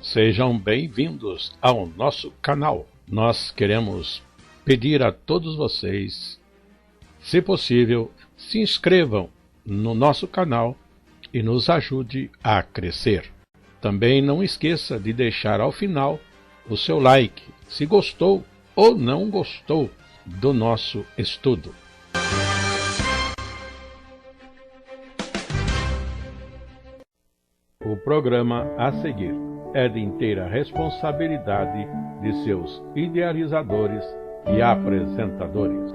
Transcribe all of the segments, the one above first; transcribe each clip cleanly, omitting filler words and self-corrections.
Sejam bem-vindos ao nosso canal. Nós queremos pedir a todos vocês, se possível, se inscrevam no nosso canal e nos ajude a crescer. Também não esqueça de deixar ao final o seu like, se gostou ou não gostou do nosso estudo. O programa a seguir é de inteira responsabilidade de seus idealizadores e apresentadores.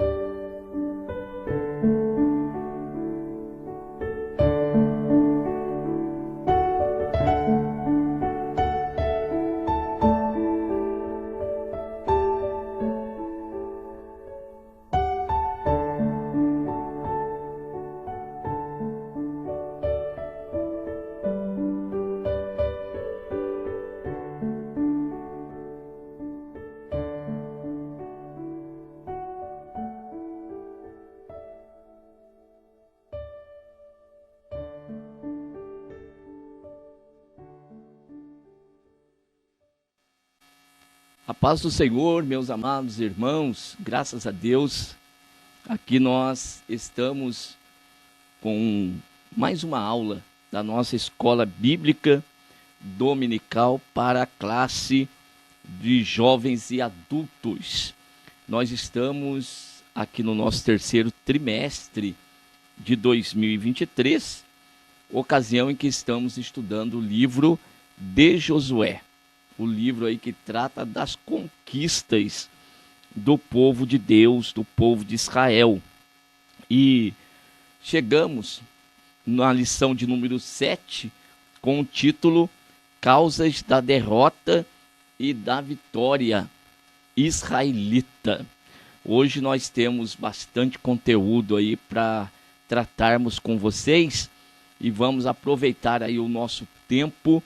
A paz do Senhor, meus amados irmãos, graças a Deus, aqui nós estamos com mais uma aula da nossa escola bíblica dominical para a classe de jovens e adultos. Nós estamos aqui no nosso terceiro trimestre de 2023, ocasião em que estamos estudando o livro de Josué. O livro aí que trata das conquistas do povo de Deus, do povo de Israel. E chegamos na lição de número 7 com o título Causas da Derrota e da Vitória Israelita. Hoje nós temos bastante conteúdo aí para tratarmos com vocês e vamos aproveitar aí o nosso tempo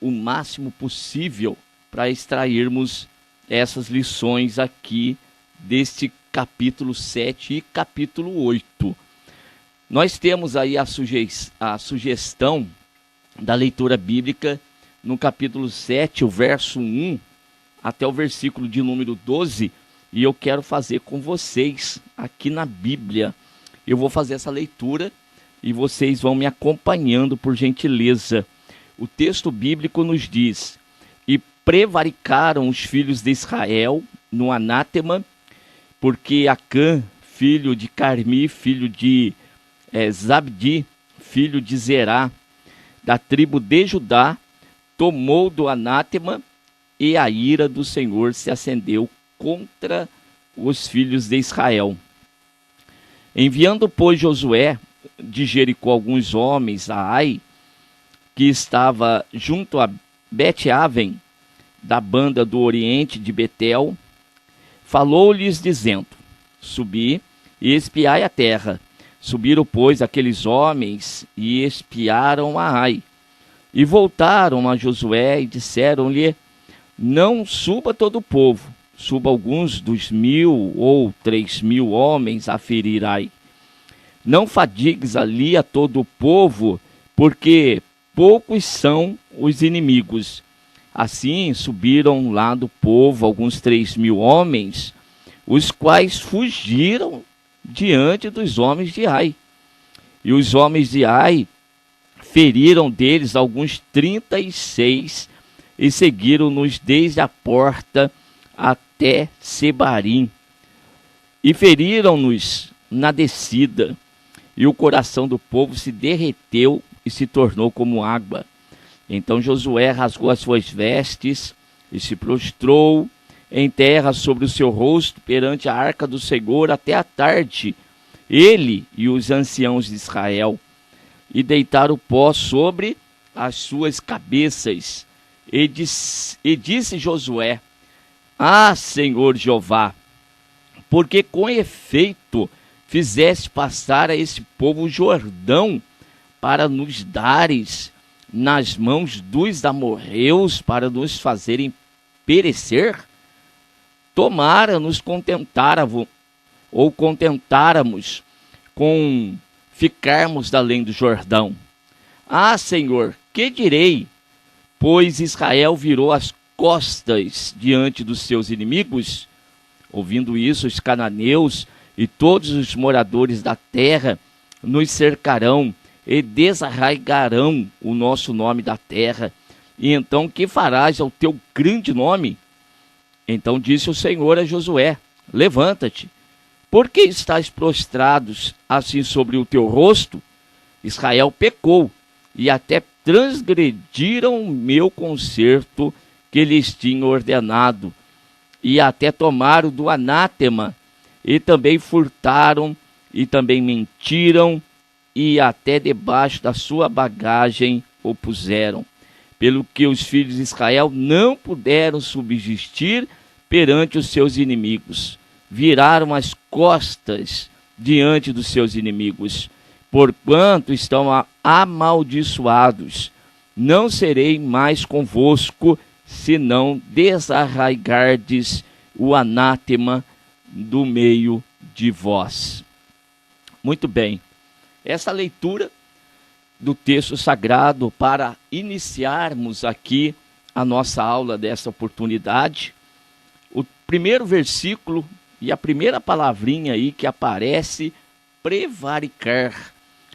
o máximo possível para extrairmos essas lições aqui deste capítulo 7 e capítulo 8. Nós temos aí a sugestão da leitura bíblica no capítulo 7, o verso 1 até o versículo de número 12, e eu quero fazer com vocês aqui na Bíblia. Eu vou fazer essa leitura e vocês vão me acompanhando por gentileza. O texto bíblico nos diz: e prevaricaram os filhos de Israel no anátema, porque Acã, filho de Carmi, filho de Zabdi, filho de Zerá, da tribo de Judá, tomou do anátema, e a ira do Senhor se acendeu contra os filhos de Israel. Enviando, pois, Josué de Jericó alguns homens a Ai, que estava junto a Bet-Aven, da banda do oriente de Betel, falou-lhes dizendo: subi e espiai a terra. Subiram, pois, aqueles homens e espiaram a Ai. E voltaram a Josué e disseram-lhe: não suba todo o povo, suba alguns dos 1.000 ou 3.000 homens a ferir Ai. Não fadigues ali a todo o povo, porque poucos são os inimigos. Assim subiram lá do povo alguns 3.000 homens, os quais fugiram diante dos homens de Ai. E os homens de Ai feriram deles alguns 36 e seguiram-nos desde a porta até Sebarim. E feriram-nos na descida, e o coração do povo se derreteu e se tornou como água. Então Josué rasgou as suas vestes e se prostrou em terra sobre o seu rosto perante a arca do Senhor até a tarde, ele e os anciãos de Israel, e deitaram pó sobre as suas cabeças. E disse Josué: ah, Senhor Jeová, porque com efeito fizeste passar a esse povo o Jordão, para nos dares nas mãos dos amorreus, para nos fazerem perecer? Tomara nos contentáramos com ficarmos da além do Jordão. Ah, Senhor, que direi? Depois Israel virou as costas diante dos seus inimigos. Ouvindo isso, os cananeus e todos os moradores da terra nos cercarão e desarraigarão o nosso nome da terra. E então que farás ao teu grande nome? Então disse o Senhor a Josué: levanta-te, por que estás prostrados assim sobre o teu rosto? Israel pecou e até transgrediram o meu concerto que lhes tinha ordenado, e até tomaram do anátema, e também furtaram, e também mentiram, e até debaixo da sua bagagem o puseram. Pelo que os filhos de Israel não puderam subsistir perante os seus inimigos. Viraram as costas diante dos seus inimigos. Porquanto estão amaldiçoados, não serei mais convosco, se não desarraigardes o anátema do meio de vós. Muito bem, essa leitura do texto sagrado para iniciarmos aqui a nossa aula dessa oportunidade. O primeiro versículo e a primeira palavrinha aí que aparece, prevaricar,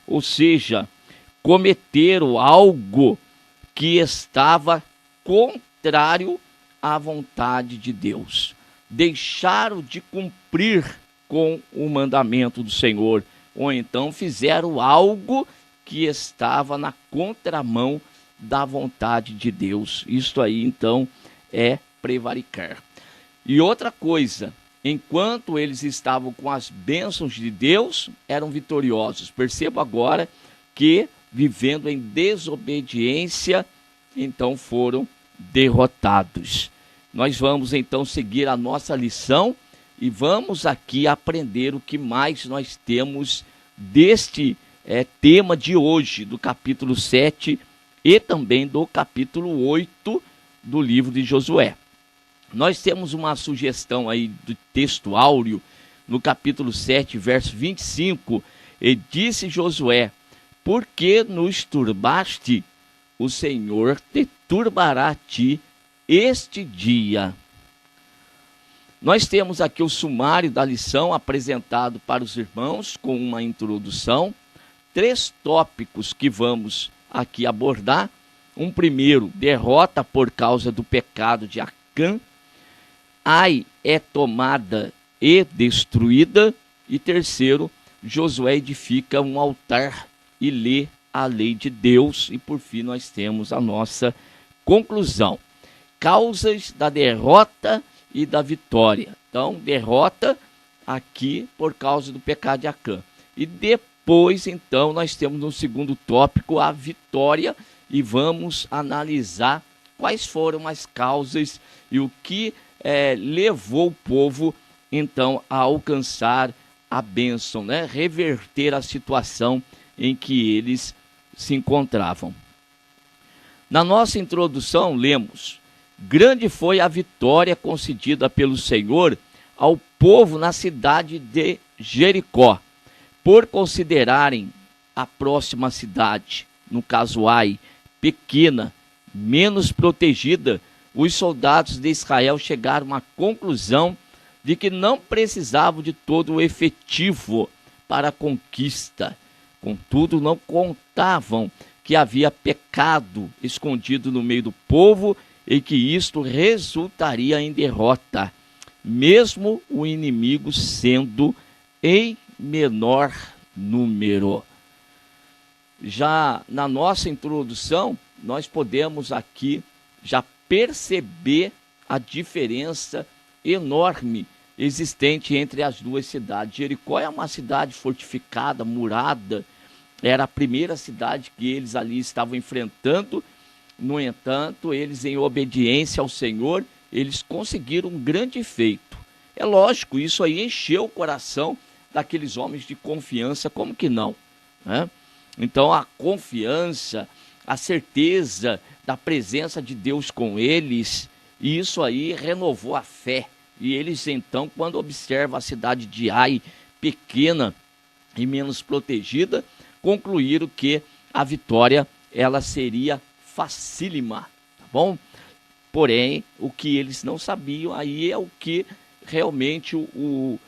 ou seja, cometeram algo que estava contrário à vontade de Deus. Deixaram de cumprir com o mandamento do Senhor, ou então fizeram algo que estava na contramão da vontade de Deus. Isto aí, então, é prevaricar. E outra coisa, enquanto eles estavam com as bênçãos de Deus, eram vitoriosos. Perceba agora que, vivendo em desobediência, então foram derrotados. Nós vamos, então, seguir a nossa lição e vamos aqui aprender o que mais nós temos deste tema de hoje, do capítulo 7 e também do capítulo 8 do livro de Josué. Nós temos uma sugestão aí do texto áureo, no capítulo 7, verso 25, e disse Josué: por que nos turbaste? O Senhor te turbará a ti este dia. Nós temos aqui o sumário da lição apresentado para os irmãos com uma introdução. 3 tópicos que vamos aqui abordar. Um primeiro, derrota por causa do pecado de Acã. Ai é tomada e destruída. E terceiro, Josué edifica um altar e lê a lei de Deus. E por fim nós temos a nossa conclusão. Causas da derrota e da vitória. Então, derrota aqui por causa do pecado de Acã. E depois, então, nós temos no segundo tópico a vitória e vamos analisar quais foram as causas e o que levou o povo, então, a alcançar a bênção, né? Reverter a situação em que eles se encontravam. Na nossa introdução, lemos: grande foi a vitória concedida pelo Senhor ao povo na cidade de Jericó, por considerarem a próxima cidade, no caso Ai, pequena, menos protegida. Os soldados de Israel chegaram à conclusão de que não precisavam de todo o efetivo para a conquista. Contudo, não contavam que havia pecado escondido no meio do povo e que isto resultaria em derrota, mesmo o inimigo sendo em menor número. Já na nossa introdução, nós podemos aqui já perceber a diferença enorme existente entre as duas cidades. Jericó é uma cidade fortificada, murada, era a primeira cidade que eles ali estavam enfrentando. No entanto, eles, em obediência ao Senhor, eles conseguiram um grande feito. É lógico, isso aí encheu o coração daqueles homens de confiança, como que não, né? Então, a confiança, a certeza da presença de Deus com eles, e isso aí renovou a fé. E eles, então, quando observam a cidade de Ai, pequena e menos protegida, concluíram que a vitória ela seria facílima, tá bom? Porém, o que eles não sabiam, aí é o que realmente o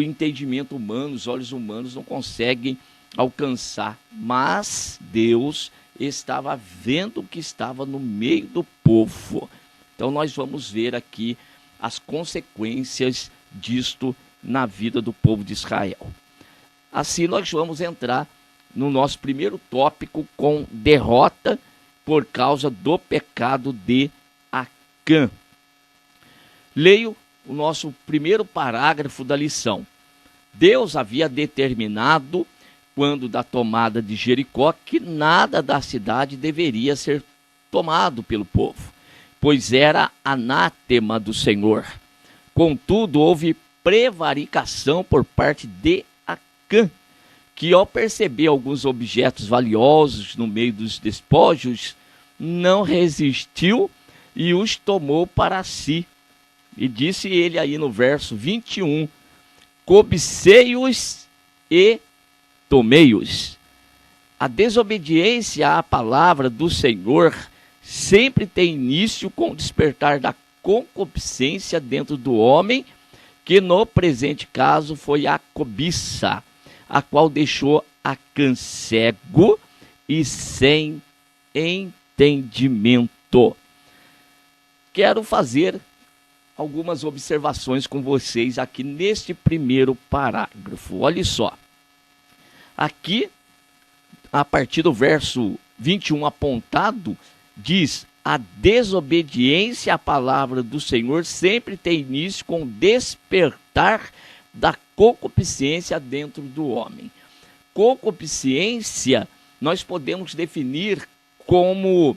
entendimento humano, os olhos humanos não conseguem alcançar. Mas Deus estava vendo o que estava no meio do povo. Então nós vamos ver aqui as consequências disto na vida do povo de Israel. Assim nós vamos entrar no nosso primeiro tópico com derrota por causa do pecado de Acã. Leio o nosso primeiro parágrafo da lição. Deus havia determinado, quando da tomada de Jericó, que nada da cidade deveria ser tomado pelo povo, pois era anátema do Senhor. Contudo, houve prevaricação por parte de Acã, que ao perceber alguns objetos valiosos no meio dos despojos, não resistiu e os tomou para si. E disse ele aí no verso 21, cobicei-os e tomei-os. A desobediência à palavra do Senhor sempre tem início com o despertar da concupiscência dentro do homem, que no presente caso foi a cobiça, a qual deixou Acã cego e sem entendimento. Quero fazer algumas observações com vocês aqui neste primeiro parágrafo. Olha só. Aqui, a partir do verso 21 apontado, diz: a desobediência à palavra do Senhor sempre tem início com o despertar da concupiscência dentro do homem. Concupiscência nós podemos definir como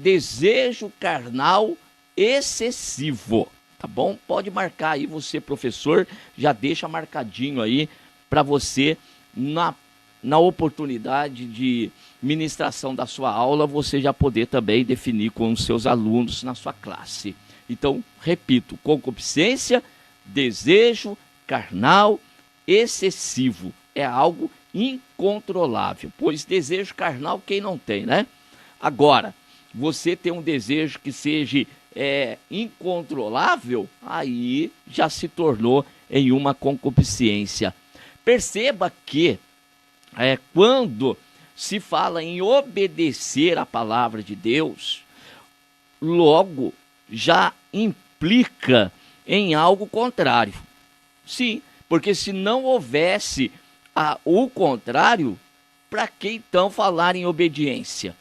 desejo carnal excessivo, tá bom? Pode marcar aí, você professor, já deixa marcadinho aí para você na oportunidade de ministração da sua aula, você já poder também definir com os seus alunos na sua classe. Então, repito, concupiscência, desejo carnal excessivo, é algo incontrolável, pois desejo carnal quem não tem, né? Agora, você tem um desejo que seja incontrolável, aí já se tornou em uma concupiscência. Perceba que quando se fala em obedecer à palavra de Deus, logo já implica em algo contrário. Sim, porque se não houvesse o contrário, para que então falar em obediência?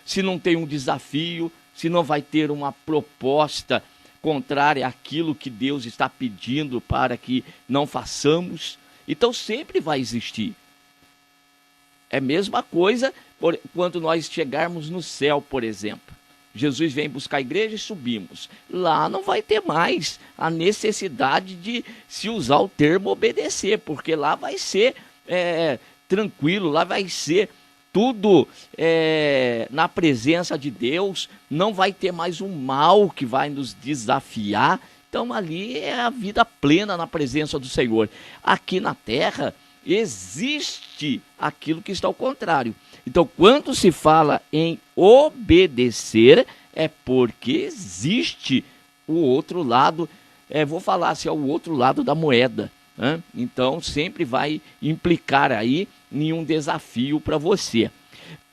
Se não tem um desafio, se não vai ter uma proposta contrária àquilo que Deus está pedindo para que não façamos, então sempre vai existir. É a mesma coisa quando nós chegarmos no céu, por exemplo. Jesus vem buscar a igreja e subimos. Lá não vai ter mais a necessidade de se usar o termo obedecer, porque lá vai ser tranquilo, lá vai ser tudo na presença de Deus, não vai ter mais um mal que vai nos desafiar. Então ali é a vida plena na presença do Senhor. Aqui na terra existe aquilo que está ao contrário. Então, quando se fala em obedecer, é porque existe o outro lado, vou falar assim, é o outro lado da moeda, né? Então, sempre vai implicar aí em um desafio para você.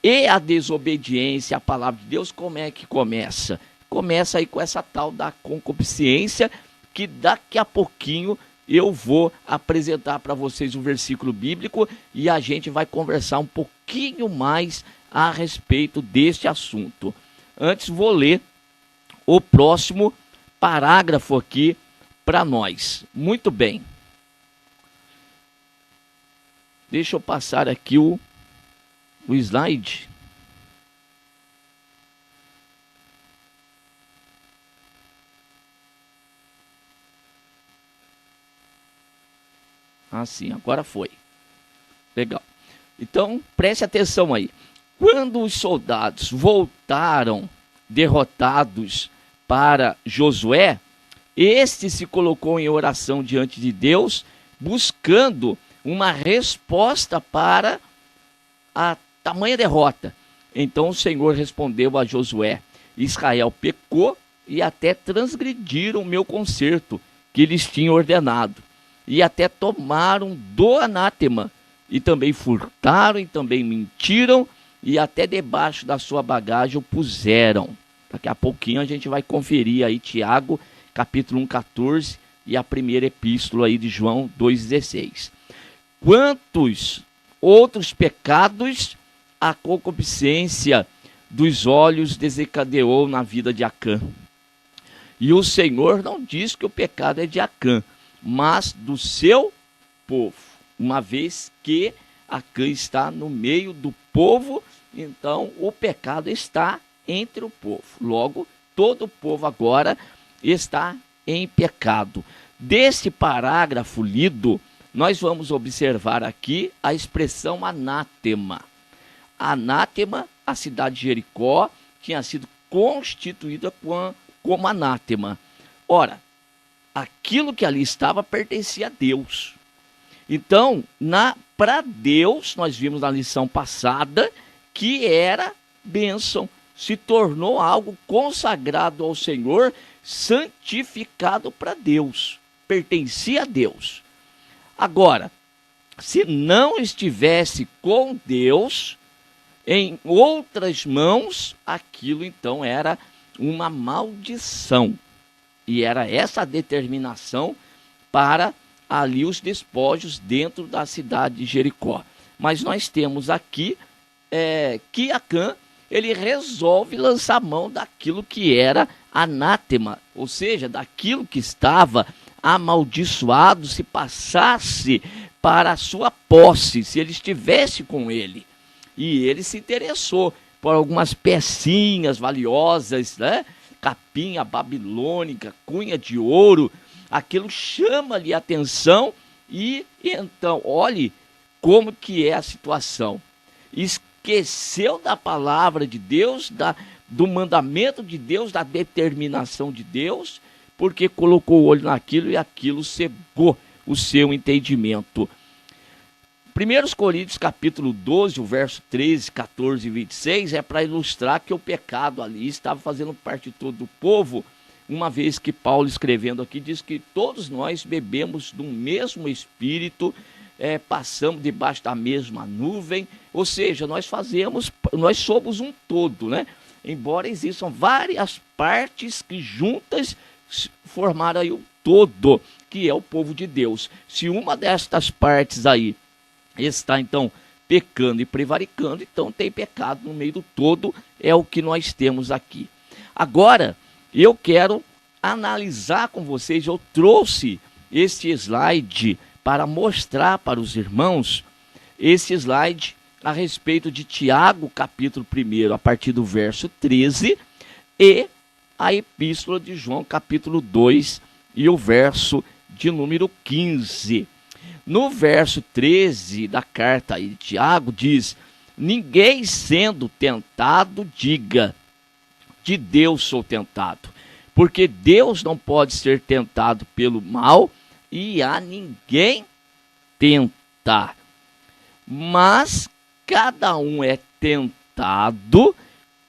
E a desobediência à palavra de Deus, como é que começa? Começa aí com essa tal da concupiscência, que daqui a pouquinho eu vou apresentar para vocês um versículo bíblico e a gente vai conversar um pouquinho mais a respeito deste assunto. Antes vou ler o próximo parágrafo aqui para nós. Muito bem. Deixa eu passar aqui o slide. Sim, agora foi. Legal. Então, preste atenção aí. Quando os soldados voltaram derrotados para Josué, este se colocou em oração diante de Deus, buscando uma resposta para a tamanha derrota. Então o Senhor respondeu a Josué: Israel pecou e até transgrediram o meu conserto que lhes tinha ordenado. E até tomaram do anátema, e também furtaram, e também mentiram, e até debaixo da sua bagagem o puseram. Daqui a pouquinho a gente vai conferir aí Tiago, capítulo 1,14, e a primeira epístola aí de João 2,16. Quantos outros pecados a concupiscência dos olhos desencadeou na vida de Acã? E o Senhor não diz que o pecado é de Acã, mas do seu povo. Uma vez que Acã está no meio do povo, então o pecado está entre o povo. Logo, todo o povo agora está em pecado. Desse parágrafo lido, nós vamos observar aqui a expressão anátema. Anátema, a cidade de Jericó, tinha sido constituída como anátema. Ora, aquilo que ali estava pertencia a Deus. Então, para Deus, nós vimos na lição passada que era bênção, se tornou algo consagrado ao Senhor, santificado para Deus, pertencia a Deus. Agora, se não estivesse com Deus, em outras mãos, aquilo então era uma maldição. E era essa a determinação para ali os despojos dentro da cidade de Jericó. Mas nós temos aqui que Acã, ele resolve lançar mão daquilo que era anátema, ou seja, daquilo que estava amaldiçoado, se passasse para a sua posse, se ele estivesse com ele. E ele se interessou por algumas pecinhas valiosas, né? Capinha babilônica, cunha de ouro, aquilo chama-lhe a atenção e então, olhe como que é a situação. Esqueceu da palavra de Deus, do mandamento de Deus, da determinação de Deus, porque colocou o olho naquilo e aquilo cegou o seu entendimento. 1 Coríntios capítulo 12, o verso 13, 14 e 26 é para ilustrar que o pecado ali estava fazendo parte de todo o povo, uma vez que Paulo escrevendo aqui diz que todos nós bebemos do mesmo espírito, passamos debaixo da mesma nuvem, ou seja, nós somos um todo, né? Embora existam várias partes que juntas formaram aí o todo, que é o povo de Deus. Se uma destas partes aí está então pecando e prevaricando, então tem pecado no meio do todo, é o que nós temos aqui. Agora, eu quero analisar com vocês, eu trouxe este slide para mostrar para os irmãos, esse slide a respeito de Tiago, capítulo 1, a partir do verso 13, e a epístola de João, capítulo 2, e o verso de número 15. No verso 13 da carta de Tiago diz: ninguém sendo tentado diga, de Deus sou tentado, porque Deus não pode ser tentado pelo mal e a ninguém tenta. Mas cada um é tentado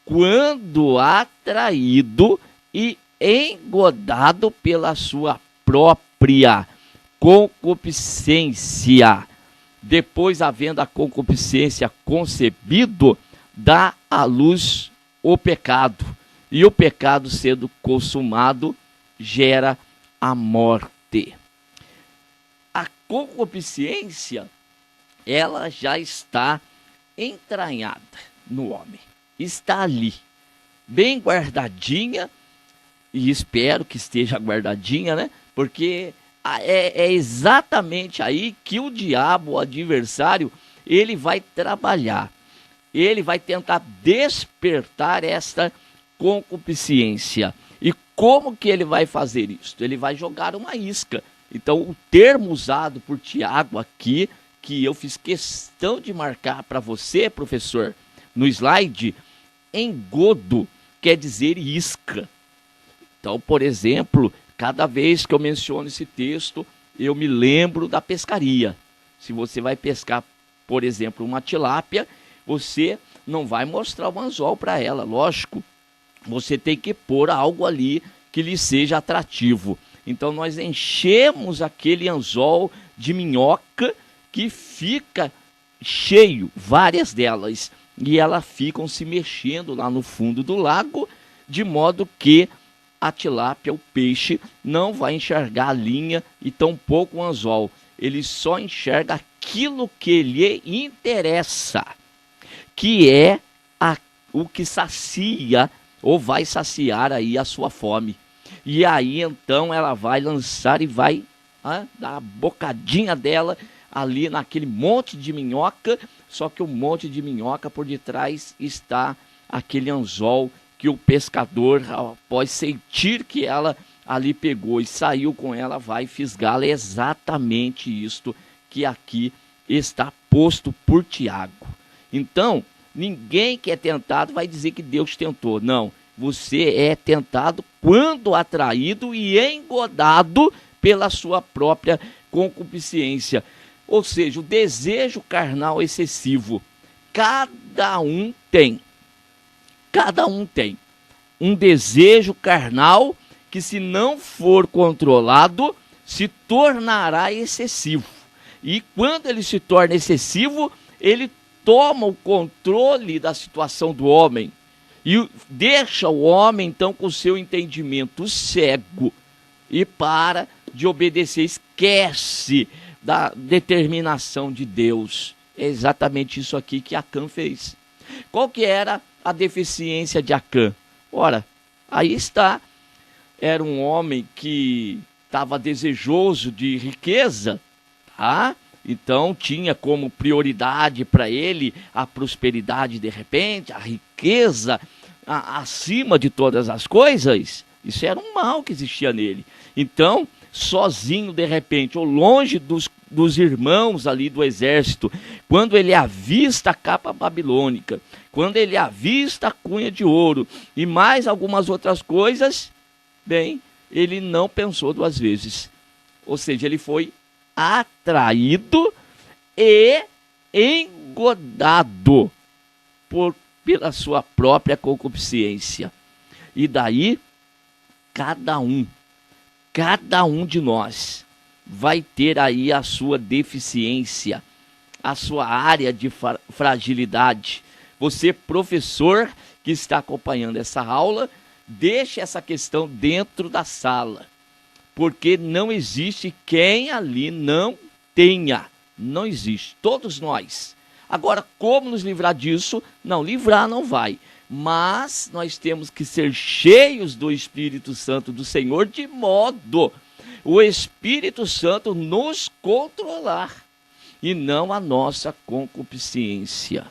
quando atraído e engodado pela sua própria concupiscência. Depois, havendo a concupiscência concebido, dá à luz o pecado. E o pecado, sendo consumado, gera a morte. A concupiscência, ela já está entranhada no homem. Está ali, bem guardadinha, e espero que esteja guardadinha, né? Porque é exatamente aí que o diabo, o adversário, ele vai trabalhar. Ele vai tentar despertar esta concupiscência. E como que ele vai fazer isso? Ele vai jogar uma isca. Então, o termo usado por Tiago aqui, que eu fiz questão de marcar para você, professor, no slide, engodo, quer dizer isca. Então, por exemplo, cada vez que eu menciono esse texto, eu me lembro da pescaria. Se você vai pescar, por exemplo, uma tilápia, você não vai mostrar o anzol para ela, lógico. Você tem que pôr algo ali que lhe seja atrativo. Então nós enchemos aquele anzol de minhoca que fica cheio, várias delas, e elas ficam se mexendo lá no fundo do lago, de modo que a tilápia, o peixe, não vai enxergar a linha e tampouco o anzol. Ele só enxerga aquilo que lhe interessa, que é o que sacia ou vai saciar aí a sua fome. E aí então ela vai lançar e vai dar a bocadinha dela ali naquele monte de minhoca, só que o monte de minhoca por detrás está aquele anzol que o pescador, após sentir que ela ali pegou e saiu com ela, vai fisgá-la. É exatamente isto que aqui está posto por Tiago. Então, ninguém que é tentado vai dizer que Deus tentou. Não, você é tentado quando atraído e engodado pela sua própria concupiscência. Ou seja, o desejo carnal excessivo. Cada um tem um desejo carnal que, se não for controlado, se tornará excessivo. E quando ele se torna excessivo, ele toma o controle da situação do homem e deixa o homem, então, com o seu entendimento cego e para de obedecer, esquece da determinação de Deus. É exatamente isso aqui que Acã fez. Qual que era a deficiência de Acã? Ora, aí está, era um homem que estava desejoso de riqueza, tá? Então tinha como prioridade para ele a prosperidade de repente, a riqueza acima de todas as coisas. Isso era um mal que existia nele. Então, sozinho de repente, ou longe dos irmãos ali do exército, quando ele avista a capa babilônica, quando ele avista a cunha de ouro e mais algumas outras coisas, bem, ele não pensou duas vezes. Ou seja, ele foi atraído e engodado pela sua própria concupiscência. E daí, cada um de nós vai ter aí a sua deficiência, a sua área de fragilidade. Você, professor que está acompanhando essa aula, deixe essa questão dentro da sala, porque não existe quem ali não tenha. Não existe. Todos nós. Agora, como nos livrar disso? Não, livrar não vai. Mas nós temos que ser cheios do Espírito Santo do Senhor, de modo o Espírito Santo nos controlar e não a nossa concupiscência.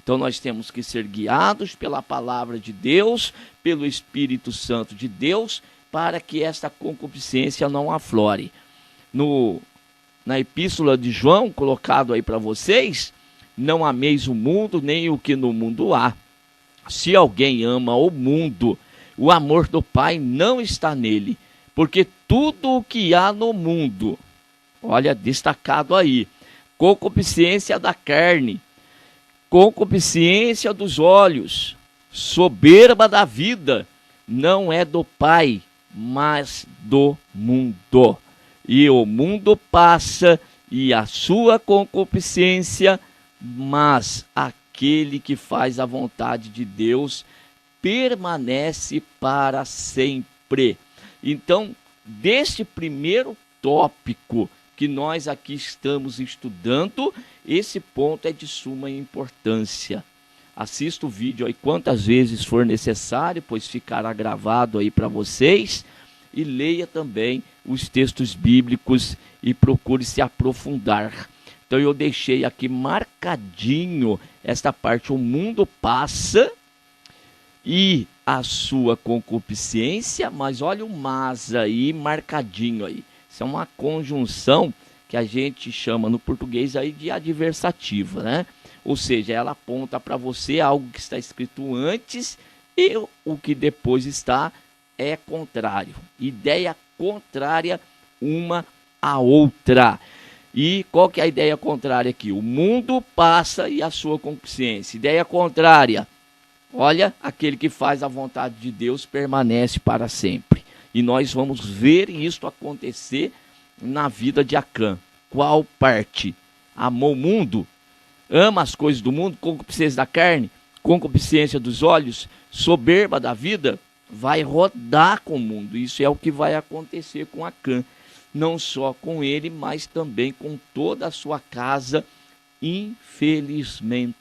Então nós temos que ser guiados pela palavra de Deus, pelo Espírito Santo de Deus, para que esta concupiscência não aflore. Na epístola de João, colocado aí para vocês, não ameis o mundo, nem o que no mundo há. Se alguém ama o mundo, o amor do Pai não está nele, porque tudo o que há no mundo, olha, destacado aí, concupiscência da carne, concupiscência dos olhos, soberba da vida, não é do Pai, mas do mundo. E o mundo passa e a sua concupiscência, mas aquele que faz a vontade de Deus permanece para sempre. Então, deste primeiro tópico que nós aqui estamos estudando, esse ponto é de suma importância. Assista o vídeo aí quantas vezes for necessário, pois ficará gravado aí para vocês, e leia também os textos bíblicos e procure se aprofundar. Então eu deixei aqui marcadinho esta parte: o mundo passa e a sua concupiscência, mas olha o mas aí marcadinho aí. Isso é uma conjunção que a gente chama no português aí de adversativa, né? Ou seja, ela aponta para você algo que está escrito antes e o que depois está é contrário. Ideia contrária uma à outra. E qual que é a ideia contrária aqui? O mundo passa e a sua concupiscência. Ideia contrária: Olha, aquele que faz a vontade de Deus permanece para sempre. E nós vamos ver isso acontecer na vida de Acã. Qual parte? Amou o mundo? Ama as coisas do mundo? Concupiscência da carne? Concupiscência dos olhos? Soberba da vida? Vai rodar com o mundo. Isso é o que vai acontecer com Acã. Não só com ele, mas também com toda a sua casa, infelizmente.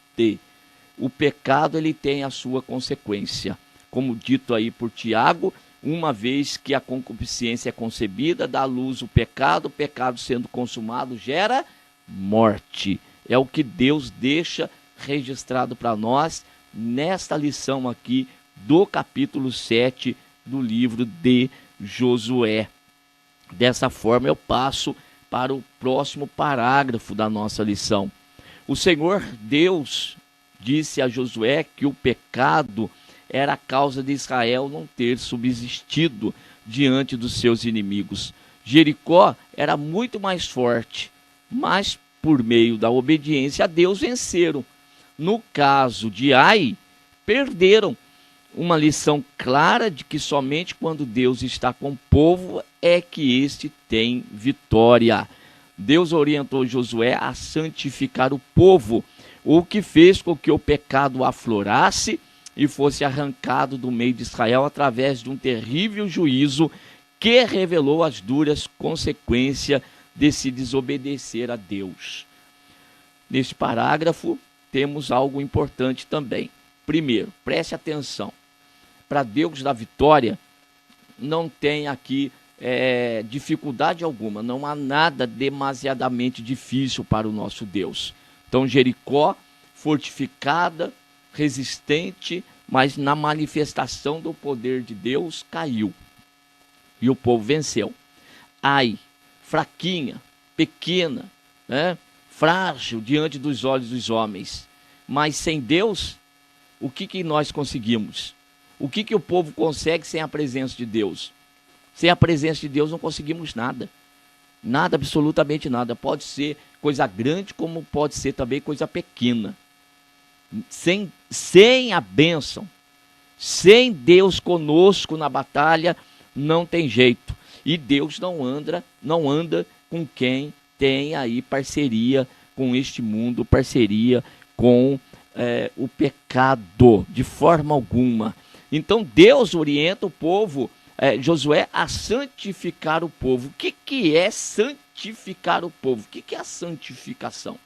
O pecado, ele tem a sua consequência. Como dito aí por Tiago, uma vez que a concupiscência é concebida, dá à luz o pecado sendo consumado gera morte. É o que Deus deixa registrado para nós nesta lição aqui do capítulo 7 do livro de Josué. Dessa forma eu passo para o próximo parágrafo da nossa lição. O Senhor Deus disse a Josué que o pecado era a causa de Israel não ter subsistido diante dos seus inimigos. Jericó era muito mais forte, mas por meio da obediência a Deus venceram. No caso de Ai, perderam. Uma lição clara de que somente quando Deus está com o povo é que este tem vitória. Deus orientou Josué a santificar o povo, o que fez com que o pecado aflorasse e fosse arrancado do meio de Israel através de um terrível juízo que revelou as duras consequências de se desobedecer a Deus. Neste parágrafo temos algo importante também. Primeiro, preste atenção. Para Deus da vitória, não tem aqui dificuldade alguma, não há nada demasiadamente difícil para o nosso Deus. Então Jericó, fortificada, resistente, mas na manifestação do poder de Deus, caiu. E o povo venceu. Ai, fraquinha, pequena, frágil diante dos olhos dos homens. Mas sem Deus, o que nós conseguimos? O que o povo consegue sem a presença de Deus? Sem a presença de Deus não conseguimos nada. Nada, absolutamente nada. Pode ser coisa grande, como pode ser também coisa pequena. Sem a bênção, sem Deus conosco na batalha, não tem jeito. E Deus não anda com quem tem aí parceria com este mundo, parceria com o pecado, de forma alguma. Então Deus orienta o povo, Josué, a santificar o povo. O que é santificar o povo? O que é a santificação?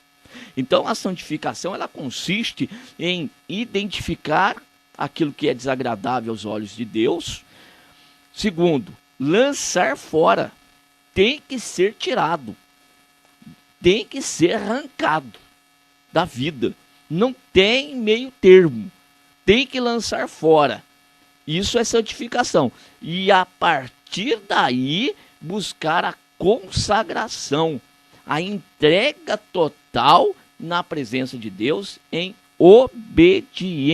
Então a santificação, ela consiste em identificar aquilo que é desagradável aos olhos de Deus. Segundo, lançar fora. Tem que ser tirado. Tem que ser arrancado da vida. Não tem meio termo. Tem que lançar fora. Isso é santificação. E a partir daí, buscar a consagração, a entrega total na presença de Deus em obediência.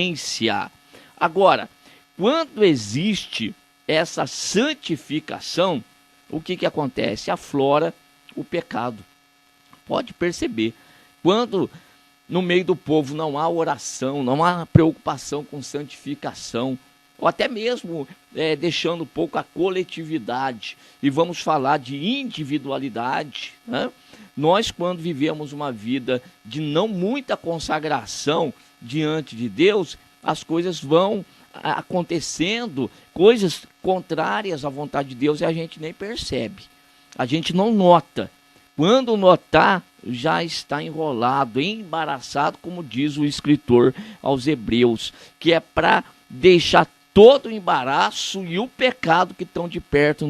Agora, quando existe essa santificação, o que acontece? Aflora o pecado. Pode perceber. Quando no meio do povo não há oração, não há preocupação com santificação, ou até mesmo deixando um pouco a coletividade, e vamos falar de individualidade, Nós, quando vivemos uma vida de não muita consagração diante de Deus, as coisas vão acontecendo, coisas contrárias à vontade de Deus, e a gente nem percebe, a gente não nota. Quando notar, já está enrolado, embaraçado, como diz o escritor aos Hebreus, que é para deixar todo o embaraço e o pecado que tão de perto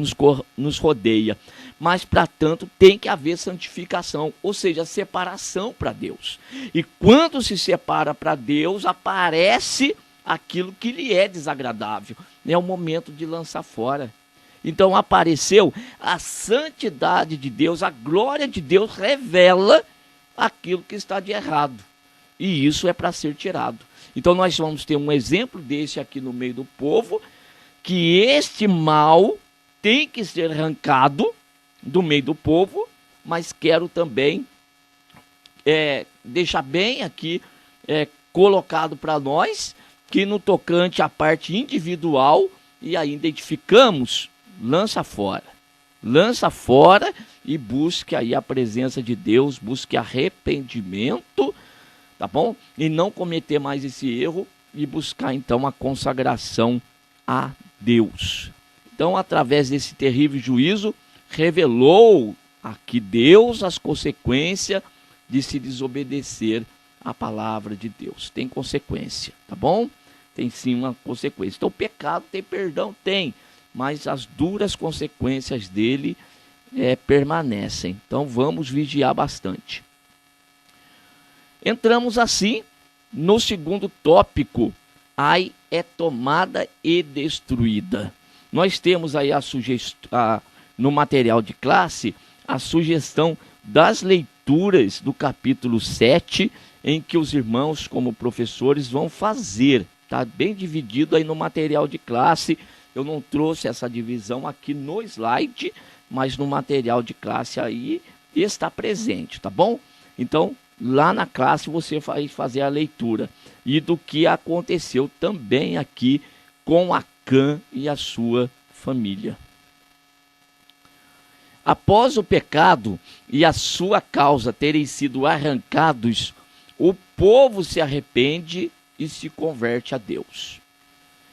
nos rodeia. Mas, para tanto, tem que haver santificação, ou seja, separação para Deus. E quando se separa para Deus, aparece aquilo que lhe é desagradável. É o momento de lançar fora. Então apareceu a santidade de Deus, a glória de Deus revela aquilo que está de errado. E isso é para ser tirado. Então nós vamos ter um exemplo desse aqui no meio do povo, que este mal tem que ser arrancado do meio do povo, mas quero também deixar bem aqui colocado para nós que no tocante à parte individual, e aí identificamos, lança fora. Lança fora e busque aí a presença de Deus, busque arrependimento, tá bom? E não cometer mais esse erro e buscar então a consagração a Deus. Então, através desse terrível juízo, revelou aqui Deus as consequências de se desobedecer à palavra de Deus. Tem consequência, tá bom? Tem sim uma consequência. Então, o pecado tem perdão? Tem. Mas as duras consequências dele permanecem. Então vamos vigiar bastante. Entramos assim no segundo tópico. Ai é tomada e destruída. Nós temos aí no material de classe a sugestão das leituras do capítulo 7, em que os irmãos, como professores, vão fazer. Está bem dividido aí no material de classe. Eu não trouxe essa divisão aqui no slide, mas no material de classe aí está presente, tá bom? Então, lá na classe você vai fazer a leitura. E do que aconteceu também aqui com Acã e a sua família. Após o pecado e a sua causa terem sido arrancados, o povo se arrepende e se converte a Deus.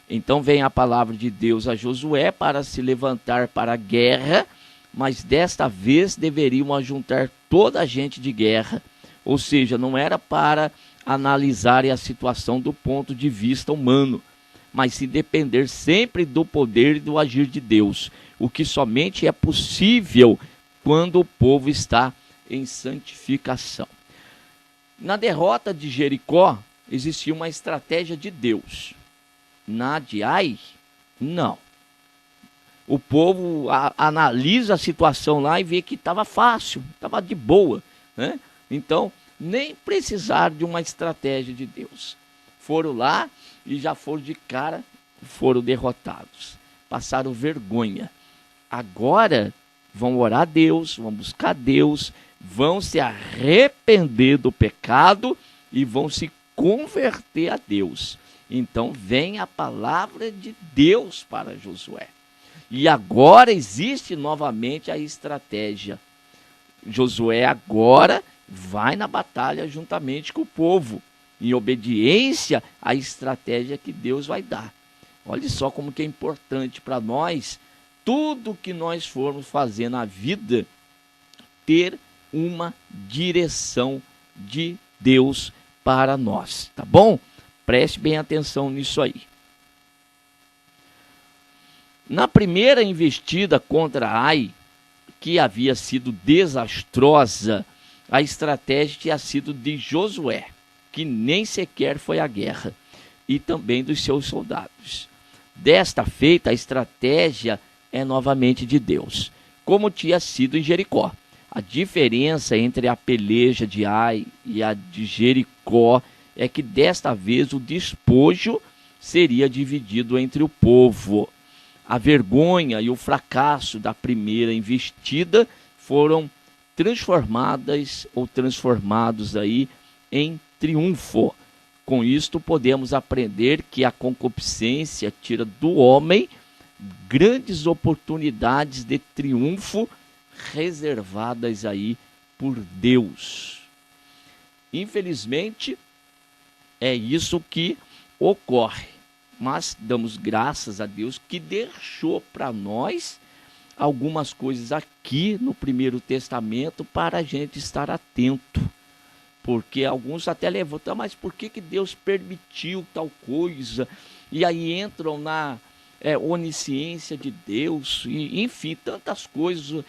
Então vem a palavra de Deus a Josué para se levantar para a guerra, mas desta vez deveriam ajuntar toda a gente de guerra. Ou seja, não era para analisar a situação do ponto de vista humano, mas se depender sempre do poder e do agir de Deus, o que somente é possível quando o povo está em santificação. Na derrota de Jericó, existia uma estratégia de Deus. Na de Ai, não. O povo analisa a situação lá e vê que estava fácil, estava de boa, né? Então, nem precisar de uma estratégia de Deus. Foram lá e já foram de cara, foram derrotados. Passaram vergonha. Agora vão orar a Deus, vão buscar Deus, vão se arrepender do pecado e vão se converter a Deus. Então vem a palavra de Deus para Josué. E agora existe novamente a estratégia. Josué agora vai na batalha juntamente com o povo, em obediência à estratégia que Deus vai dar. Olha só como que é importante para nós, tudo que nós formos fazer na vida, ter uma direção de Deus para nós, tá bom? Preste bem atenção nisso aí. Na primeira investida contra Ai, que havia sido desastrosa, a estratégia tinha sido de Josué, que nem sequer foi à guerra, e também dos seus soldados. Desta feita, a estratégia é novamente de Deus, como tinha sido em Jericó. A diferença entre a peleja de Ai e a de Jericó é que desta vez o despojo seria dividido entre o povo. A vergonha e o fracasso da primeira investida foram transformados aí em triunfo. Com isto podemos aprender que a concupiscência tira do homem grandes oportunidades de triunfo reservadas aí por Deus. Infelizmente, é isso que ocorre, mas damos graças a Deus que deixou para nós algumas coisas aqui no Primeiro Testamento para a gente estar atento, porque alguns até levantam, mas por que Deus permitiu tal coisa? E aí entram na onisciência de Deus, e, enfim, tantas coisas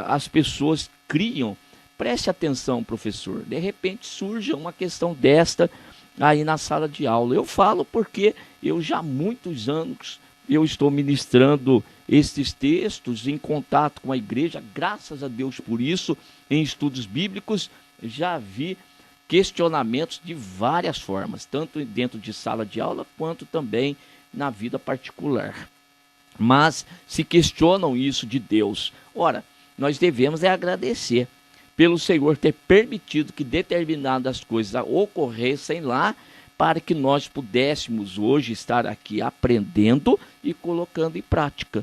as pessoas criam. Preste atenção, professor, de repente surge uma questão desta aí na sala de aula. Eu falo porque eu já há muitos anos eu estou ministrando estes textos em contato com a igreja, graças a Deus por isso, em estudos bíblicos, já vi questionamentos de várias formas, tanto dentro de sala de aula, quanto também na vida particular. Mas se questionam isso de Deus. Ora, nós devemos agradecer pelo Senhor ter permitido que determinadas coisas ocorressem lá, para que nós pudéssemos hoje estar aqui aprendendo e colocando em prática.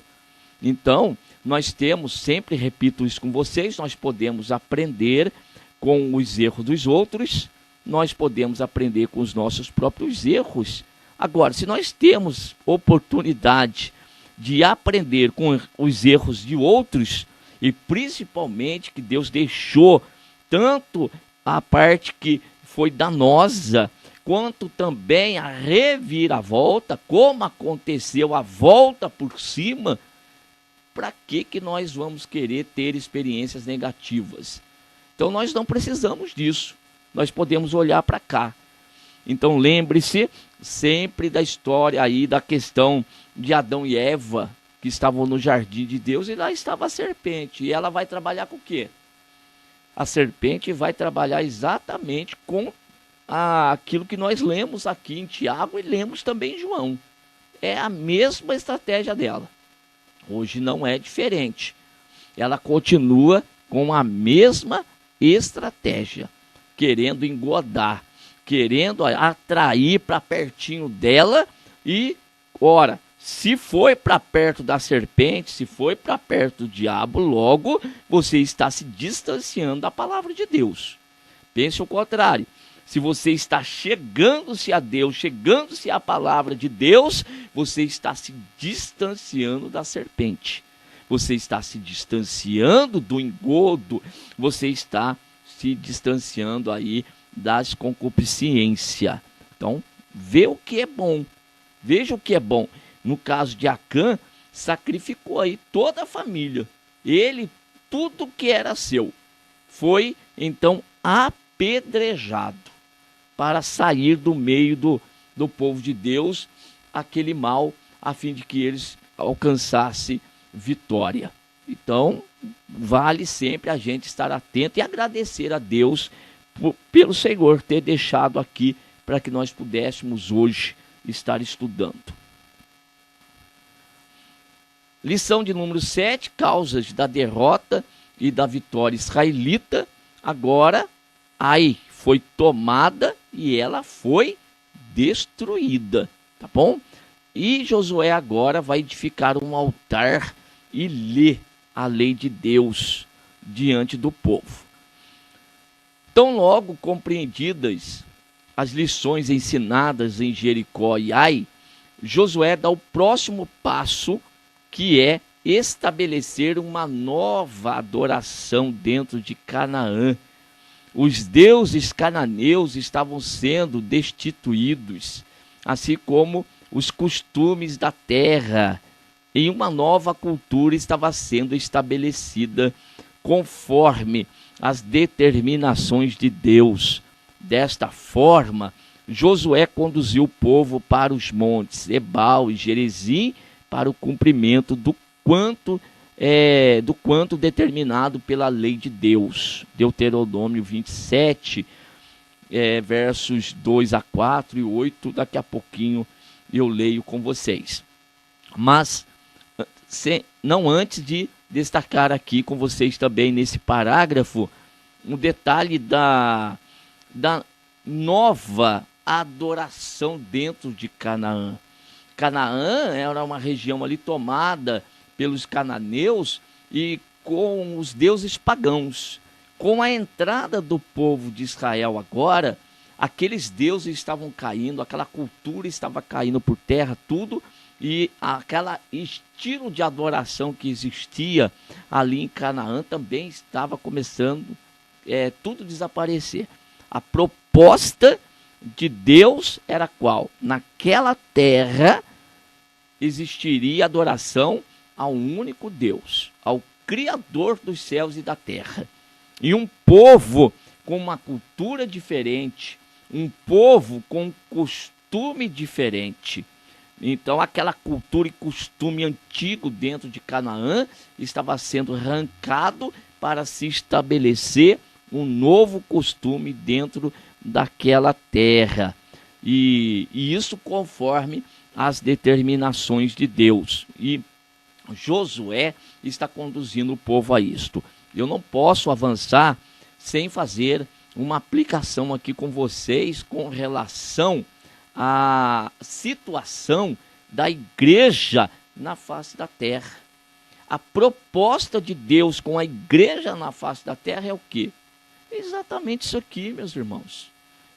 Então, nós temos, sempre repito isso com vocês, nós podemos aprender com os erros dos outros, nós podemos aprender com os nossos próprios erros. Agora, se nós temos oportunidade de aprender com os erros de outros, e principalmente que Deus deixou tanto a parte que foi danosa, quanto também a reviravolta, como aconteceu a volta por cima, para que nós vamos querer ter experiências negativas? Então nós não precisamos disso, nós podemos olhar para cá. Então lembre-se sempre da história aí, da questão de Adão e Eva, que estavam no jardim de Deus, e lá estava a serpente, e ela vai trabalhar com o quê? A serpente vai trabalhar exatamente com aquilo que nós lemos aqui em Tiago e lemos também em João. É a mesma estratégia dela. Hoje não é diferente. Ela continua com a mesma estratégia, querendo engodar, querendo atrair para pertinho dela. E, ora, se foi para perto da serpente, se foi para perto do diabo, logo você está se distanciando da palavra de Deus. Pense o contrário. Se você está chegando-se a Deus, chegando-se à palavra de Deus, você está se distanciando da serpente. Você está se distanciando do engodo, você está se distanciando aí das concupiscências. Então, vê o que é bom. Veja o que é bom. No caso de Acã, sacrificou aí toda a família. Ele, tudo que era seu, foi então apedrejado para sair do meio do povo de Deus, aquele mal, a fim de que eles alcançassem vitória. Então, vale sempre a gente estar atento e agradecer a Deus pelo Senhor ter deixado aqui para que nós pudéssemos hoje estar estudando. Lição de número 7, causas da derrota e da vitória israelita. Agora, Ai foi tomada e ela foi destruída, tá bom? E Josué agora vai edificar um altar e ler a lei de Deus diante do povo. Tão logo compreendidas as lições ensinadas em Jericó e Ai, Josué dá o próximo passo, que é estabelecer uma nova adoração dentro de Canaã. Os deuses cananeus estavam sendo destituídos, assim como os costumes da terra, e uma nova cultura estava sendo estabelecida conforme as determinações de Deus. Desta forma, Josué conduziu o povo para os montes Ebal e Gerizim para o cumprimento do quanto determinado pela lei de Deus. Deuteronômio 27, versos 2 a 4 e 8, daqui a pouquinho eu leio com vocês. Mas, não antes de destacar aqui com vocês também nesse parágrafo, um detalhe da nova adoração dentro de Canaã. Canaã era uma região ali tomada pelos cananeus e com os deuses pagãos. Com a entrada do povo de Israel agora, aqueles deuses estavam caindo, aquela cultura estava caindo por terra, tudo, e aquele estilo de adoração que existia ali em Canaã também estava começando tudo desaparecer. A proposta de Deus era qual? Naquela terra existiria adoração ao único Deus, ao Criador dos céus e da terra. E um povo com uma cultura diferente, um povo com um costume diferente. Então aquela cultura e costume antigo dentro de Canaã estava sendo arrancado para se estabelecer um novo costume dentro daquela terra. E isso conforme as determinações de Deus. E Josué está conduzindo o povo a isto. Eu não posso avançar sem fazer uma aplicação aqui com vocês com relação a situação da igreja na face da terra. A proposta de Deus com a igreja na face da terra é o quê? Exatamente isso aqui, meus irmãos.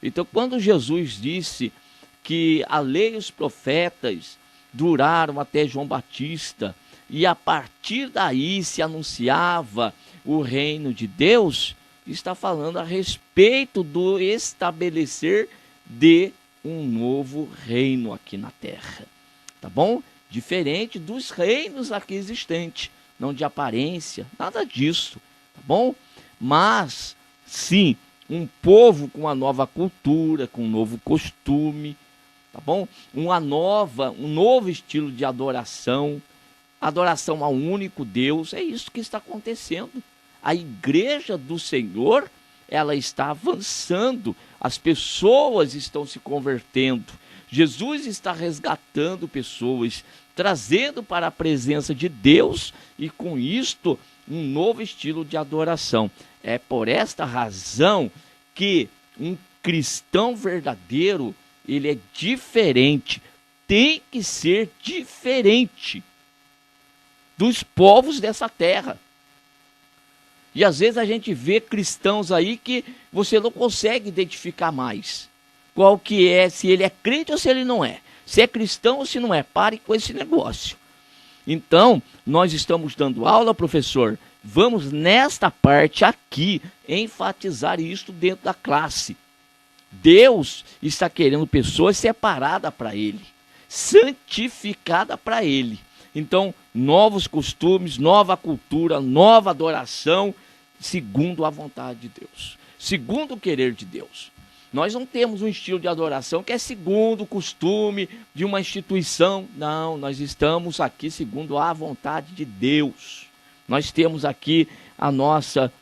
Então, quando Jesus disse que a lei e os profetas duraram até João Batista, e a partir daí se anunciava o reino de Deus, está falando a respeito do estabelecer de um novo reino aqui na terra, tá bom? Diferente dos reinos aqui existentes, não de aparência, nada disso, tá bom? Mas, sim, um povo com uma nova cultura, com um novo costume, tá bom? Um novo estilo de adoração, adoração ao único Deus, é isso que está acontecendo. A igreja do Senhor, ela está avançando, as pessoas estão se convertendo, Jesus está resgatando pessoas, trazendo para a presença de Deus e com isto um novo estilo de adoração. É por esta razão que um cristão verdadeiro, ele é diferente, tem que ser diferente dos povos dessa terra. E às vezes a gente vê cristãos aí que você não consegue identificar mais qual que é, se ele é crente ou se ele não é. Se é cristão ou se não é. Pare com esse negócio. Então, nós estamos dando aula, professor. Vamos nesta parte aqui enfatizar isso dentro da classe. Deus está querendo pessoas separadas para Ele, santificadas para Ele. Então, novos costumes, nova cultura, nova adoração, segundo a vontade de Deus, segundo o querer de Deus. Nós não temos um estilo de adoração que é segundo o costume de uma instituição. Não, nós estamos aqui segundo a vontade de Deus. Nós temos aqui a nossa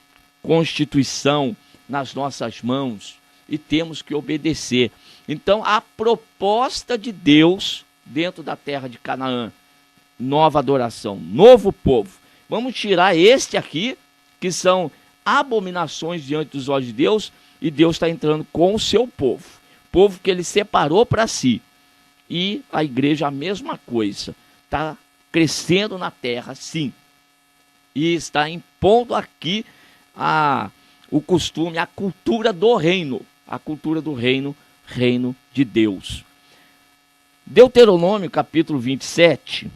Constituição nas nossas mãos e temos que obedecer. Então, a proposta de Deus dentro da terra de Canaã, nova adoração, novo povo. Vamos tirar este aqui, que são abominações diante dos olhos de Deus, e Deus está entrando com o seu povo, povo que ele separou para si. E a igreja a mesma coisa, está crescendo na terra, sim, e está impondo aqui o costume, a cultura do reino, reino de Deus. Deuteronômio capítulo 27,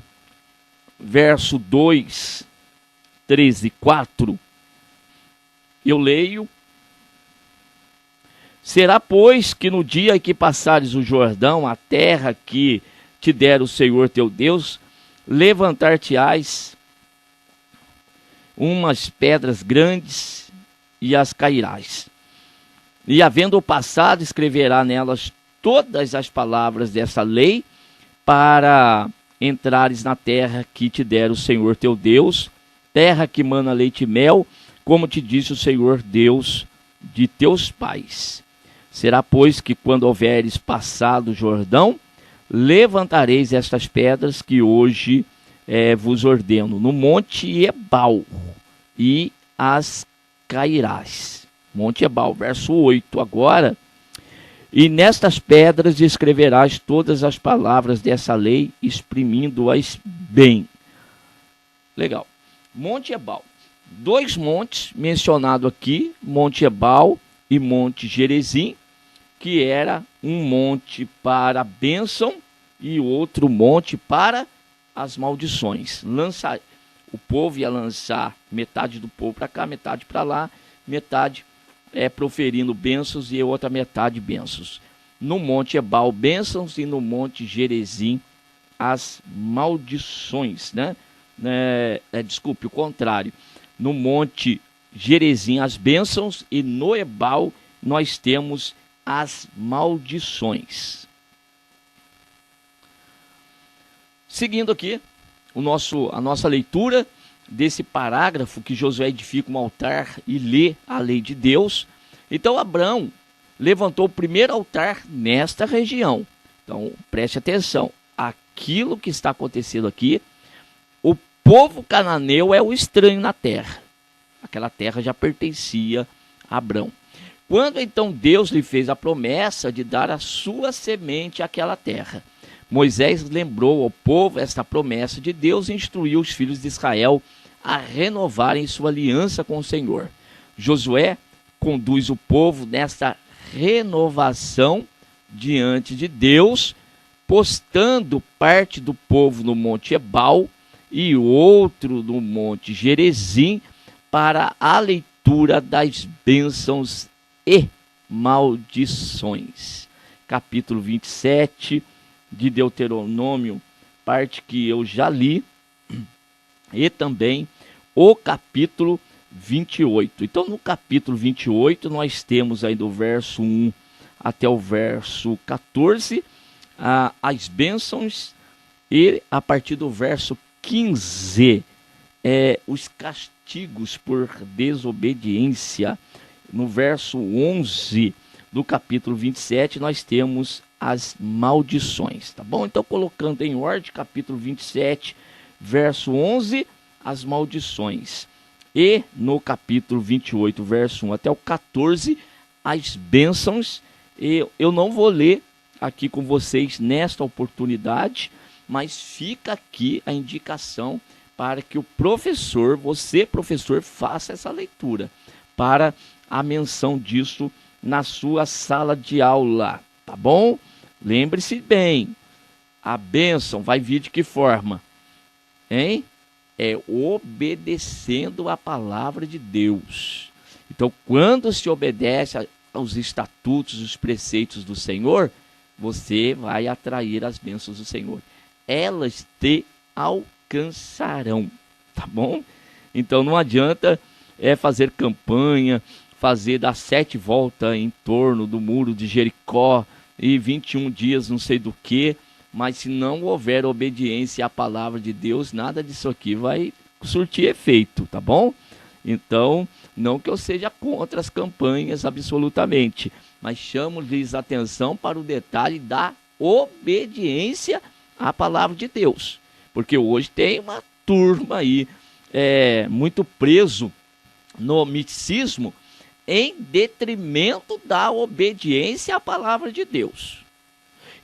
verso 2, 13 e 4, eu leio. Será, pois, que no dia em que passares o Jordão, a terra que te der o Senhor teu Deus, levantar-te-ás umas pedras grandes e as cairás. E havendo passado, escreverá nelas todas as palavras dessa lei, para entrares na terra que te der o Senhor teu Deus, terra que mana leite e mel, como te disse o Senhor Deus de teus pais. Será, pois, que quando houveres passado o Jordão, levantareis estas pedras que hoje vos ordeno no monte Ebal, e as cairás. Monte Ebal, verso 8 agora. E nestas pedras escreverás todas as palavras dessa lei, exprimindo-as bem. Legal. Monte Ebal. Dois montes mencionados aqui, Monte Ebal e Monte Gerizim, que era um monte para a bênção e outro monte para as maldições. O povo ia lançar metade do povo para cá, metade para lá, metade proferindo bênçãos e outra metade bênçãos. No Monte Ebal, bênçãos, e no Monte Gerizim, as maldições, né? Desculpe, o contrário. No Monte Gerizim, as bênçãos, e no Ebal nós temos as maldições. Seguindo aqui a nossa leitura desse parágrafo que Josué edifica um altar e lê a lei de Deus. Então Abrão levantou o primeiro altar nesta região. Então preste atenção, aquilo que está acontecendo aqui, o povo cananeu é o estranho na terra. Aquela terra já pertencia a Abrão. Quando então Deus lhe fez a promessa de dar a sua semente àquela terra, Moisés lembrou ao povo esta promessa de Deus e instruiu os filhos de Israel a renovarem sua aliança com o Senhor. Josué conduz o povo nesta renovação diante de Deus, postando parte do povo no Monte Ebal e outro no Monte Gerizim para a leitura das bênçãos e maldições. Capítulo 27 de Deuteronômio, parte que eu já li, e também o capítulo 28. Então, no capítulo 28, nós temos aí do verso 1 até o verso 14, as bênçãos, e a partir do verso 15, os castigos por desobediência. No verso 11 do capítulo 27, nós temos as maldições, tá bom? Então, colocando em ordem, capítulo 27, verso 11, as maldições. E no capítulo 28, verso 1 até o 14, as bênçãos. E eu não vou ler aqui com vocês nesta oportunidade, mas fica aqui a indicação para que o professor, você professor, faça essa leitura, para a menção disso na sua sala de aula, tá bom? Lembre-se bem, a bênção vai vir de que forma? Hein? É obedecendo a palavra de Deus. Então, quando se obedece aos estatutos, os preceitos do Senhor, você vai atrair as bênçãos do Senhor. Elas te alcançarão, tá bom? Então, não adianta fazer campanha, dar 7 voltas em torno do muro de Jericó e 21 dias não sei do que, mas se não houver obediência à palavra de Deus, nada disso aqui vai surtir efeito, tá bom? Então, não que eu seja contra as campanhas absolutamente, mas chamo-lhes atenção para o detalhe da obediência à palavra de Deus. Porque hoje tem uma turma aí muito preso no misticismo em detrimento da obediência à palavra de Deus.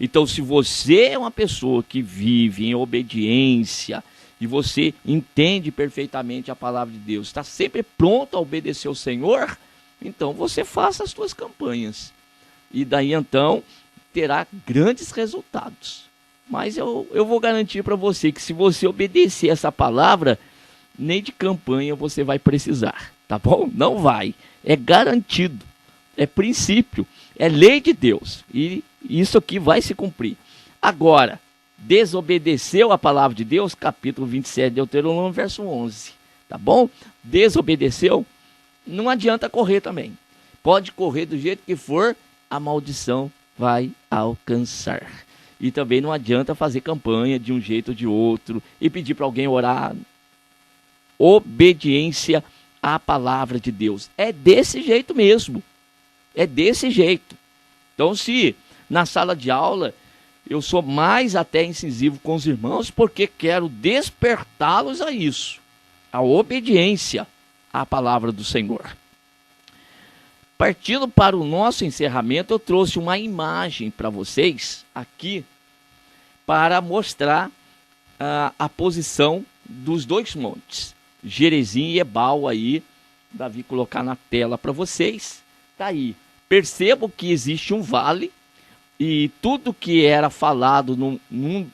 Então, se você é uma pessoa que vive em obediência e você entende perfeitamente a palavra de Deus, está sempre pronto a obedecer ao Senhor, então você faça as suas campanhas. E daí então terá grandes resultados. Mas eu vou garantir para você que se você obedecer essa palavra, nem de campanha você vai precisar, tá bom? Não vai. É garantido. É princípio. É lei de Deus. E isso aqui vai se cumprir. Agora, desobedeceu a palavra de Deus, capítulo 27 de Deuteronômio, verso 11. Tá bom? Desobedeceu, não adianta correr também. Pode correr do jeito que for, a maldição vai alcançar. E também não adianta fazer campanha de um jeito ou de outro e pedir para alguém orar. Obediência à palavra de Deus. É desse jeito mesmo. É desse jeito. Então, se na sala de aula eu sou mais até incisivo com os irmãos, porque quero despertá-los a isso, a obediência à palavra do Senhor. Partindo para o nosso encerramento, eu trouxe uma imagem para vocês aqui, para mostrar a posição dos dois montes, Gerizim e Ebal aí. Davi colocar na tela para vocês. Tá aí. Percebam que existe um vale e tudo que era falado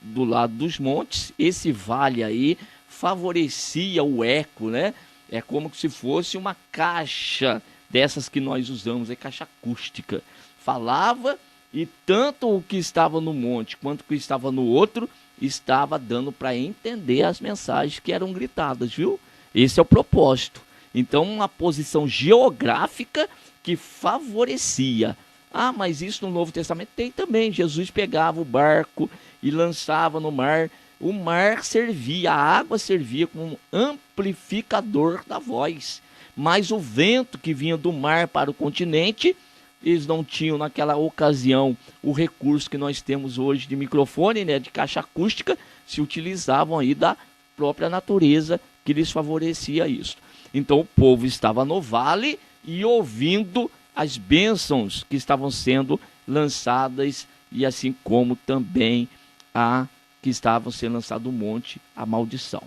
do lado dos montes, esse vale aí favorecia o eco, né? É como se fosse uma caixa dessas que nós usamos, caixa acústica. Falava e tanto o que estava no monte quanto o que estava no outro estava dando para entender as mensagens que eram gritadas, viu? Esse é o propósito. Então, uma posição geográfica que favorecia. Ah, mas isso no Novo Testamento tem também. Jesus pegava o barco e lançava no mar. O mar servia, a água servia como um amplificador da voz. Mas o vento que vinha do mar para o continente, eles não tinham naquela ocasião o recurso que nós temos hoje de microfone, né, de caixa acústica, se utilizavam aí da própria natureza que lhes favorecia isso. Então o povo estava no vale e ouvindo as bênçãos que estavam sendo lançadas, e assim como também a que estavam sendo lançado no monte, a maldição.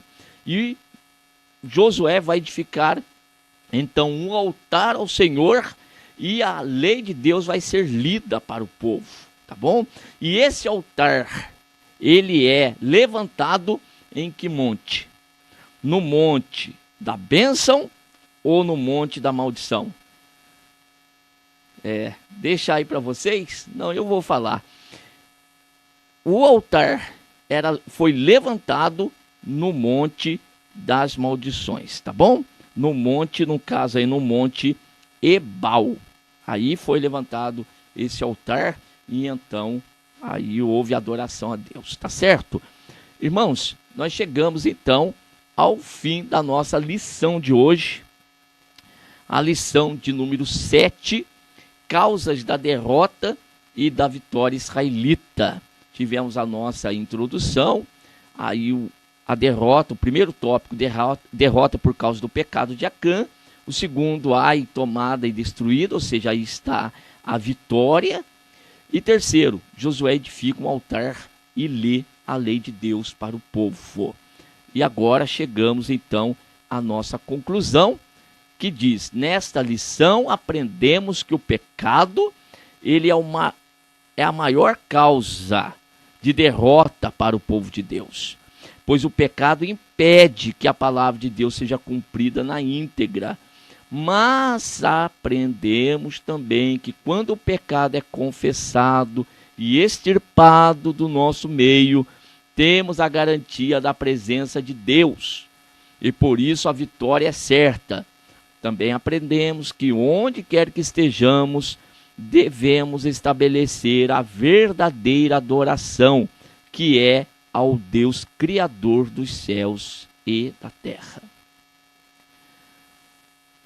E Josué vai edificar então um altar ao Senhor, e a lei de Deus vai ser lida para o povo, tá bom? E esse altar, ele é levantado em que monte? No monte da bênção ou no monte da maldição? Deixa aí para vocês? Não, eu vou falar. O altar foi levantado no monte das maldições, tá bom? No monte, no caso aí, no monte Ebal. Aí foi levantado esse altar e então aí houve adoração a Deus, tá certo? Irmãos, nós chegamos então ao fim da nossa lição de hoje. A lição de número 7, causas da derrota e da vitória israelita. Tivemos a nossa introdução, aí a derrota, o primeiro tópico, derrota por causa do pecado de Acã. O segundo, Ai, tomada e destruída, ou seja, aí está a vitória. E terceiro, Josué edifica um altar e lê a lei de Deus para o povo. E agora chegamos então à nossa conclusão, que diz: nesta lição aprendemos que o pecado ele é a maior causa de derrota para o povo de Deus, pois o pecado impede que a palavra de Deus seja cumprida na íntegra. Mas aprendemos também que quando o pecado é confessado e extirpado do nosso meio, temos a garantia da presença de Deus, e por isso a vitória é certa. Também aprendemos que onde quer que estejamos, devemos estabelecer a verdadeira adoração, que é ao Deus Criador dos céus e da terra.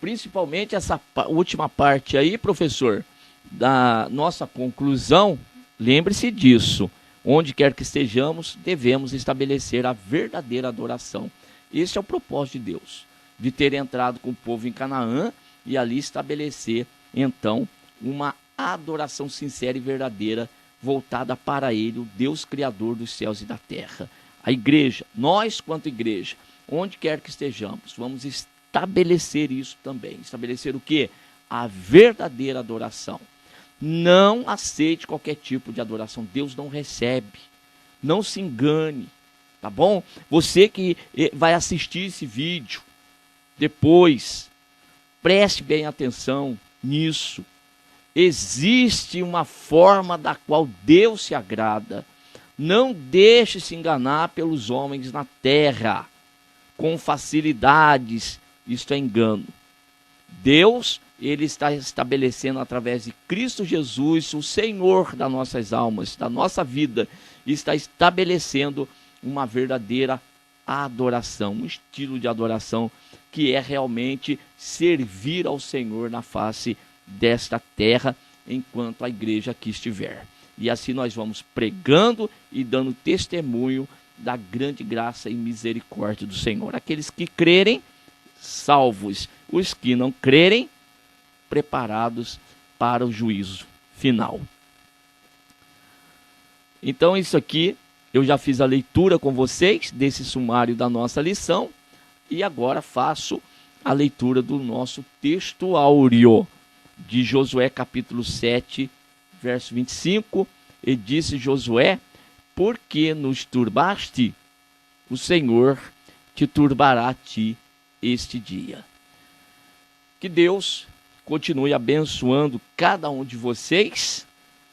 Principalmente essa última parte aí, professor, da nossa conclusão, lembre-se disso. Onde quer que estejamos, devemos estabelecer a verdadeira adoração. Esse é o propósito de Deus, de ter entrado com o povo em Canaã e ali estabelecer, então, uma adoração sincera e verdadeira voltada para Ele, o Deus Criador dos céus e da terra. A igreja, nós quanto igreja, onde quer que estejamos, vamos estabelecer isso também. Estabelecer o quê? A verdadeira adoração. Não aceite qualquer tipo de adoração. Deus não recebe. Não se engane, tá bom? Você que vai assistir esse vídeo depois, preste bem atenção nisso. Existe uma forma da qual Deus se agrada. Não deixe se enganar pelos homens na terra com facilidades. Isto é engano. Deus, Ele está estabelecendo através de Cristo Jesus, o Senhor das nossas almas, da nossa vida, está estabelecendo uma verdadeira adoração, um estilo de adoração que é realmente servir ao Senhor na face desta terra, enquanto a igreja aqui estiver. E assim nós vamos pregando e dando testemunho da grande graça e misericórdia do Senhor. Aqueles que crerem, salvos; os que não crerem, preparados para o juízo final. Então isso aqui, eu já fiz a leitura com vocês desse sumário da nossa lição, e agora faço a leitura do nosso texto áureo, de Josué capítulo 7, verso 25, e disse Josué: por que nos turbaste? O Senhor te turbará a ti este dia. Que Deus continue abençoando cada um de vocês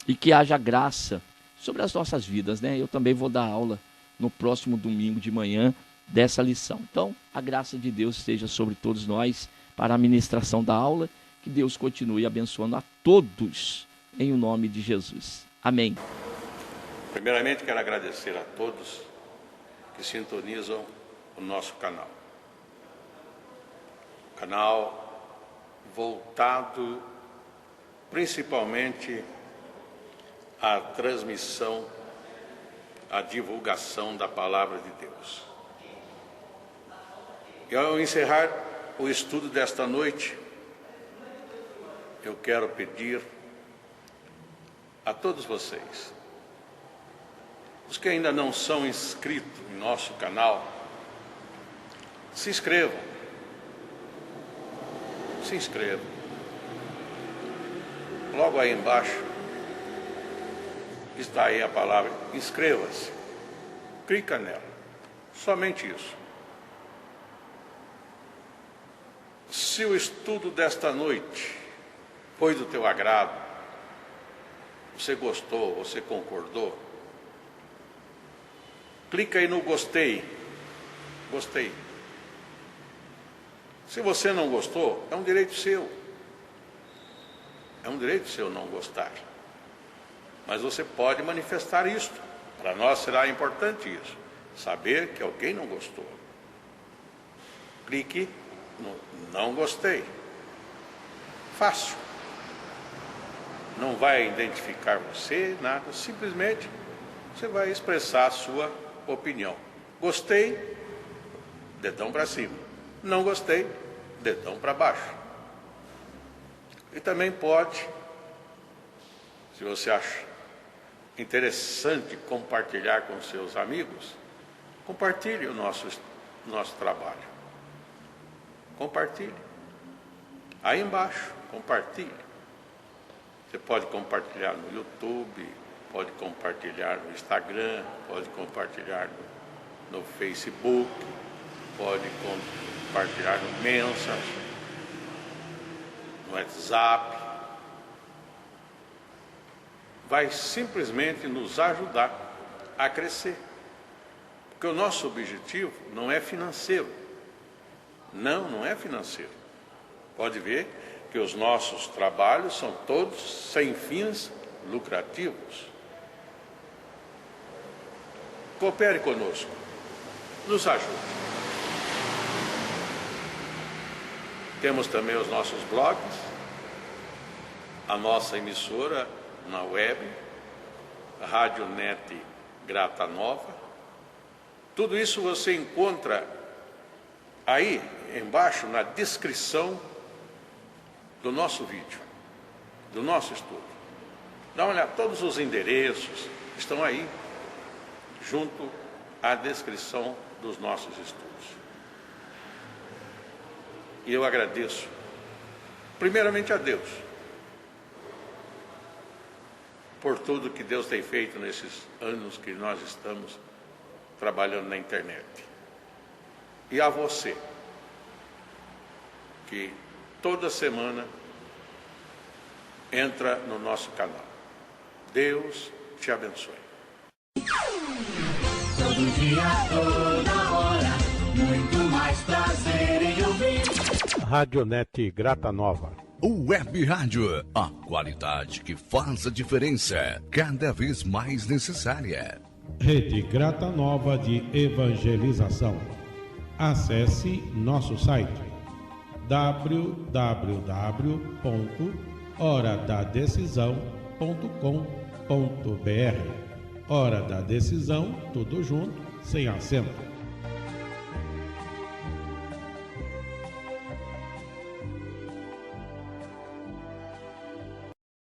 e que haja graça sobre as nossas vidas, né? Eu também vou dar aula no próximo domingo de manhã dessa lição. Então, a graça de Deus esteja sobre todos nós para a ministração da aula. Que Deus continue abençoando a todos em o nome de Jesus. Amém. Primeiramente, quero agradecer a todos que sintonizam o nosso canal. Canal voltado principalmente à transmissão, à divulgação da palavra de Deus. E ao encerrar o estudo desta noite, eu quero pedir a todos vocês, os que ainda não são inscritos em nosso canal, se inscrevam. Se inscrevam. Logo aí embaixo está aí a palavra inscreva-se. Clica nela. Somente isso. Se o estudo desta noite foi do teu agrado, você gostou, você concordou, clica aí no gostei. Gostei. Se você não gostou, é um direito seu. É um direito seu não gostar. Mas você pode manifestar isto. Para nós será importante isso. Saber que alguém não gostou. Clique no não gostei. Fácil. Não vai identificar você, nada. Simplesmente você vai expressar a sua opinião. Gostei, dedão para cima. Não gostei, dedão para baixo. E também pode, se você acha interessante compartilhar com seus amigos, compartilhe o nosso trabalho. Compartilhe. Aí embaixo, compartilhe. Você pode compartilhar no YouTube, pode compartilhar no Instagram, pode compartilhar no Facebook, pode compartilhar no Messenger, no WhatsApp. Vai simplesmente nos ajudar a crescer. Porque o nosso objetivo não é financeiro. Não é financeiro. Pode ver que os nossos trabalhos são todos sem fins lucrativos. Coopere conosco. Nos ajude. Temos também os nossos blogs, a nossa emissora na web, a Rádio Net Grata Nova. Tudo isso você encontra aí embaixo na descrição do nosso vídeo, do nosso estudo. Dá uma olhada, todos os endereços estão aí, junto à descrição dos nossos estudos. E eu agradeço, primeiramente a Deus, por tudo que Deus tem feito nesses anos que nós estamos trabalhando na internet. E a você, que toda semana entra no nosso canal. Deus te abençoe. Todo dia, toda hora, muito mais prazer em ouvir. Radionet Grata Nova. Web Rádio, a qualidade que faz a diferença, cada vez mais necessária. Rede Grata Nova de Evangelização. Acesse nosso site www.horadadecisão.com.br. Hora da Decisão, tudo junto, sem acento.